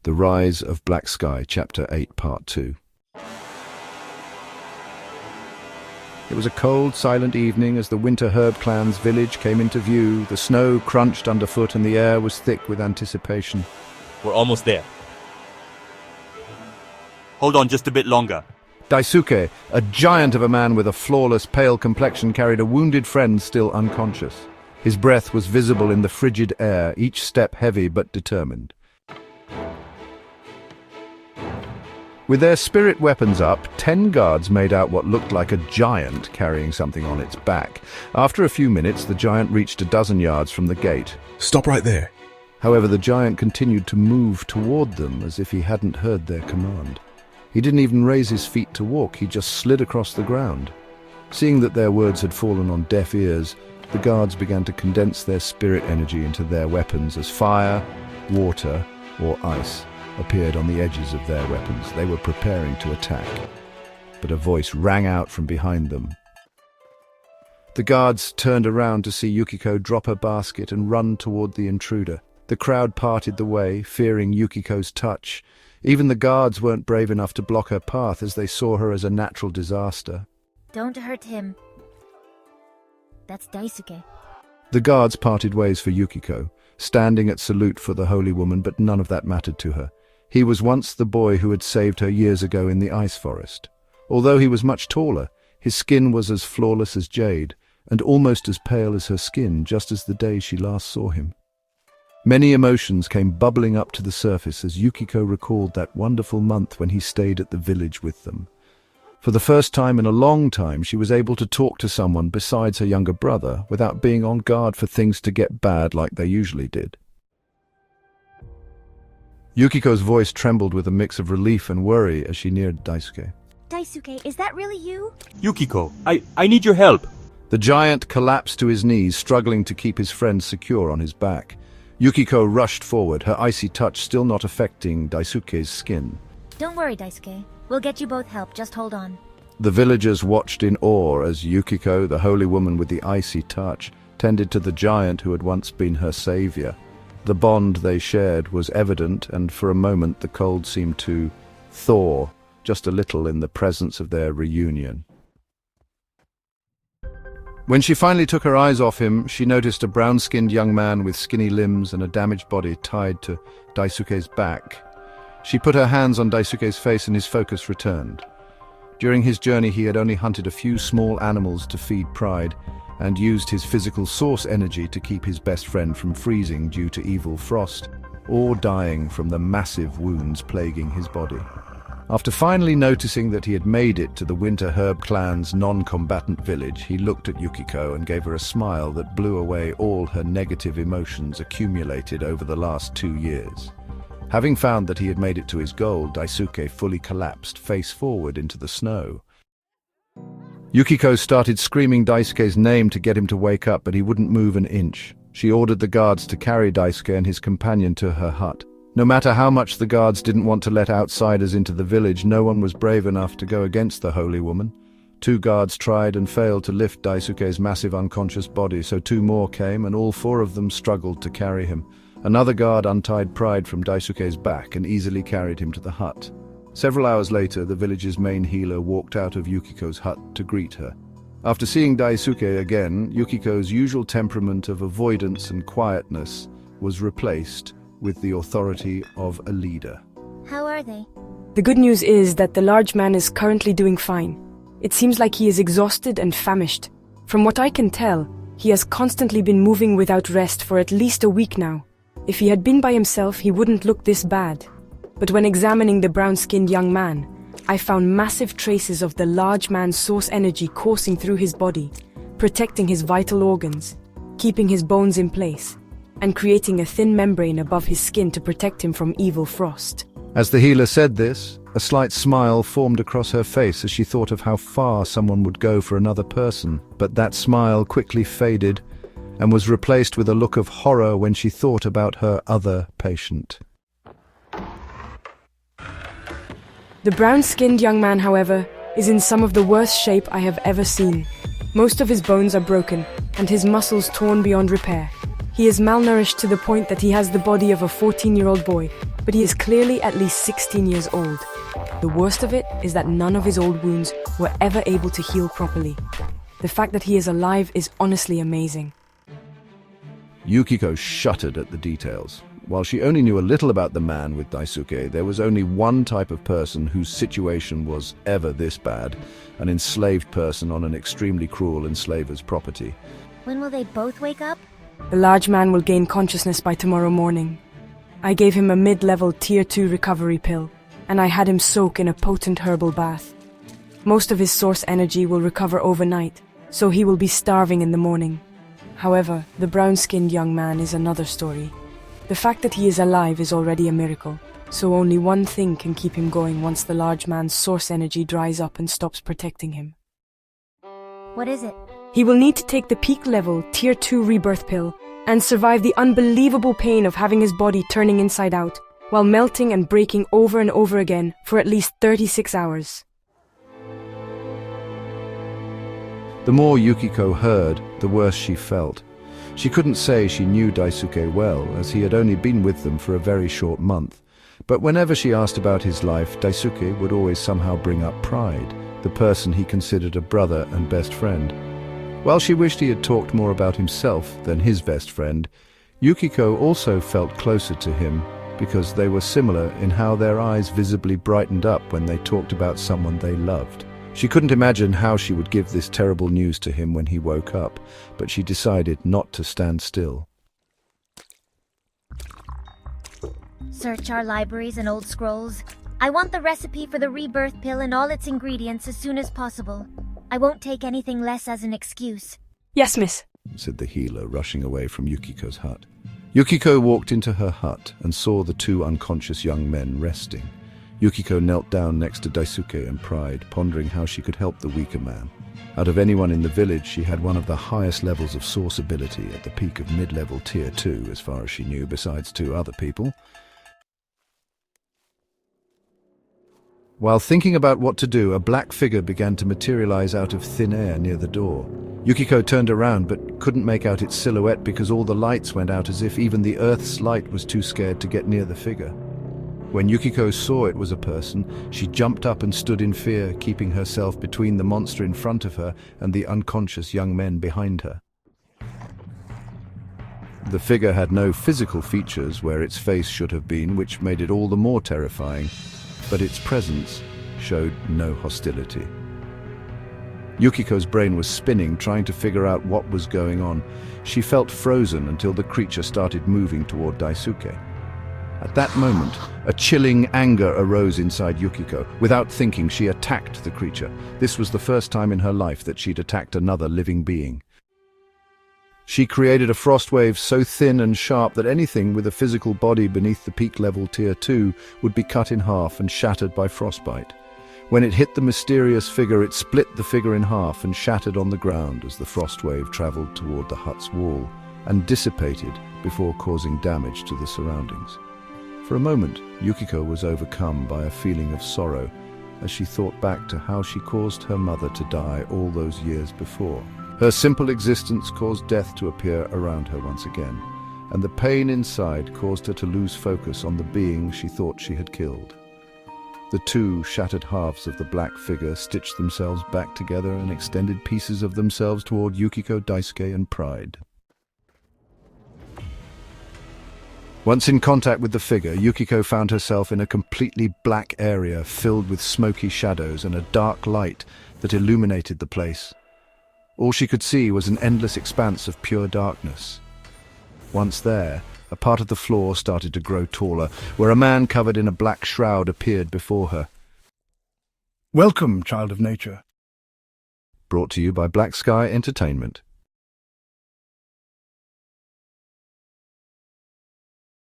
The Rise of Black Sky, Chapter 8, Part 2. It was a cold, silent evening as the Winter Herb Clan's village came into view. The snow crunched underfoot and the air was thick with anticipation. We're almost there. Hold on just a bit longer. Daisuke, a giant of a man with a flawless, pale complexion, carried a wounded friend still unconscious. His breath was visible in the frigid air, each step heavy but determined. With their spirit weapons up, 10 guards made out what looked like a giant carrying something on its back. After a few minutes, the giant reached a dozen yards from the gate. Stop right there. However, the giant continued to move toward them as if he hadn't heard their command. He didn't even raise his feet to walk, he just slid across the ground. Seeing that their words had fallen on deaf ears, the guards began to condense their spirit energy into their weapons as fire, water, or ice appeared on the edges of their weapons. They were preparing to attack, but a voice rang out from behind them. The guards turned around to see Yukiko drop her basket and run toward the intruder. The crowd parted the way, fearing Yukiko's touch. Even the guards weren't brave enough to block her path as they saw her as a natural disaster. Don't hurt him. That's Daisuke. The guards parted ways for Yukiko, standing at salute for the holy woman, but none of that mattered to her. He was once the boy who had saved her years ago in the ice forest. Although he was much taller, his skin was as flawless as jade, and almost as pale as her skin, just as the day she last saw him. Many emotions came bubbling up to the surface as Yukiko recalled that wonderful month when he stayed at the village with them. For the first time in a long time, she was able to talk to someone besides her younger brother without being on guard for things to get bad like they usually did. Yukiko's voice trembled with a mix of relief and worry as she neared Daisuke. Daisuke, is that really you? Yukiko, I need your help. The giant collapsed to his knees, struggling to keep his friend secure on his back. Yukiko rushed forward, her icy touch still not affecting Daisuke's skin. Don't worry, Daisuke. We'll get you both help. Just hold on. The villagers watched in awe as Yukiko, the holy woman with the icy touch, tended to the giant who had once been her savior. The bond they shared was evident, and for a moment the cold seemed to thaw just a little in the presence of their reunion. When she finally took her eyes off him, she noticed a brown-skinned young man with skinny limbs and a damaged body tied to Daisuke's back. She put her hands on Daisuke's face and his focus returned. During his journey he had only hunted a few small animals to feed pride, and used his physical source energy to keep his best friend from freezing due to evil frost, or dying from the massive wounds plaguing his body. After finally noticing that he had made it to the Winter Herb Clan's non-combatant village, he looked at Yukiko and gave her a smile that blew away all her negative emotions accumulated over the last 2 years. Having found that he had made it to his goal, Daisuke fully collapsed, face forward into the snow. Yukiko started screaming Daisuke's name to get him to wake up, but he wouldn't move an inch. She ordered the guards to carry Daisuke and his companion to her hut. No matter how much the guards didn't want to let outsiders into the village, no one was brave enough to go against the holy woman. 2 guards tried and failed to lift Daisuke's massive unconscious body, so 2 more came, and all 4 of them struggled to carry him. Another guard untied pride from Daisuke's back and easily carried him to the hut. Several hours later, the village's main healer walked out of Yukiko's hut to greet her. After seeing Daisuke again, Yukiko's usual temperament of avoidance and quietness was replaced with the authority of a leader. How are they? The good news is that the large man is currently doing fine. It seems like he is exhausted and famished. From what I can tell, he has constantly been moving without rest for at least a week now. If he had been by himself, he wouldn't look this bad. But when examining the brown-skinned young man, I found massive traces of the large man's source energy coursing through his body, protecting his vital organs, keeping his bones in place, and creating a thin membrane above his skin to protect him from evil frost. As the healer said this, a slight smile formed across her face as she thought of how far someone would go for another person, but that smile quickly faded and was replaced with a look of horror when she thought about her other patient. The brown-skinned young man, however, is in some of the worst shape I have ever seen. Most of his bones are broken, and his muscles torn beyond repair. He is malnourished to the point that he has the body of a 14-year-old boy, but he is clearly at least 16 years old. The worst of it is that none of his old wounds were ever able to heal properly. The fact that he is alive is honestly amazing. Yukiko shuddered at the details. While she only knew a little about the man with Daisuke, there was only one type of person whose situation was ever this bad, an enslaved person on an extremely cruel enslaver's property. When will they both wake up? The large man will gain consciousness by tomorrow morning. I gave him a mid-level Tier 2 recovery pill, and I had him soak in a potent herbal bath. Most of his source energy will recover overnight, so he will be starving in the morning. However, the brown-skinned young man is another story. The fact that he is alive is already a miracle, so only one thing can keep him going once the large man's source energy dries up and stops protecting him. What is it? He will need to take the peak-level Tier 2 rebirth pill and survive the unbelievable pain of having his body turning inside out, while melting and breaking over and over again for at least 36 hours. The more Yukiko heard, the worse she felt. She couldn't say she knew Daisuke well, as he had only been with them for a very short month. But whenever she asked about his life, Daisuke would always somehow bring up Pride, the person he considered a brother and best friend. While she wished he had talked more about himself than his best friend, Yukiko also felt closer to him because they were similar in how their eyes visibly brightened up when they talked about someone they loved. She couldn't imagine how she would give this terrible news to him when he woke up, but she decided not to stand still. Search our libraries and old scrolls. I want the recipe for the rebirth pill and all its ingredients as soon as possible. I won't take anything less as an excuse. Yes, miss, said the healer, rushing away from Yukiko's hut. Yukiko walked into her hut and saw the two unconscious young men resting. Yukiko knelt down next to Daisuke and Pride, pondering how she could help the weaker man. Out of anyone in the village, she had one of the highest levels of source ability at the peak of mid-level Tier 2, as far as she knew, besides two other people. While thinking about what to do, a black figure began to materialize out of thin air near the door. Yukiko turned around but couldn't make out its silhouette because all the lights went out, as if even the Earth's light was too scared to get near the figure. When Yukiko saw it was a person, she jumped up and stood in fear, keeping herself between the monster in front of her and the unconscious young men behind her. The figure had no physical features where its face should have been, which made it all the more terrifying, but its presence showed no hostility. Yukiko's brain was spinning, trying to figure out what was going on. She felt frozen until the creature started moving toward Daisuke. At that moment, a chilling anger arose inside Yukiko. Without thinking, she attacked the creature. This was the first time in her life that she'd attacked another living being. She created a frost wave so thin and sharp that anything with a physical body beneath the peak level Tier 2 would be cut in half and shattered by frostbite. When it hit the mysterious figure, it split the figure in half and shattered on the ground as the frost wave traveled toward the hut's wall and dissipated before causing damage to the surroundings. For a moment, Yukiko was overcome by a feeling of sorrow as she thought back to how she caused her mother to die all those years before. Her simple existence caused death to appear around her once again, and the pain inside caused her to lose focus on the being she thought she had killed. The two shattered halves of the black figure stitched themselves back together and extended pieces of themselves toward Yukiko, Daisuke, and Pride. Once in contact with the figure, Yukiko found herself in a completely black area filled with smoky shadows and a dark light that illuminated the place. All she could see was an endless expanse of pure darkness. Once there, a part of the floor started to grow taller, where a man covered in a black shroud appeared before her. Welcome, child of nature. Brought to you by Black Sky Entertainment.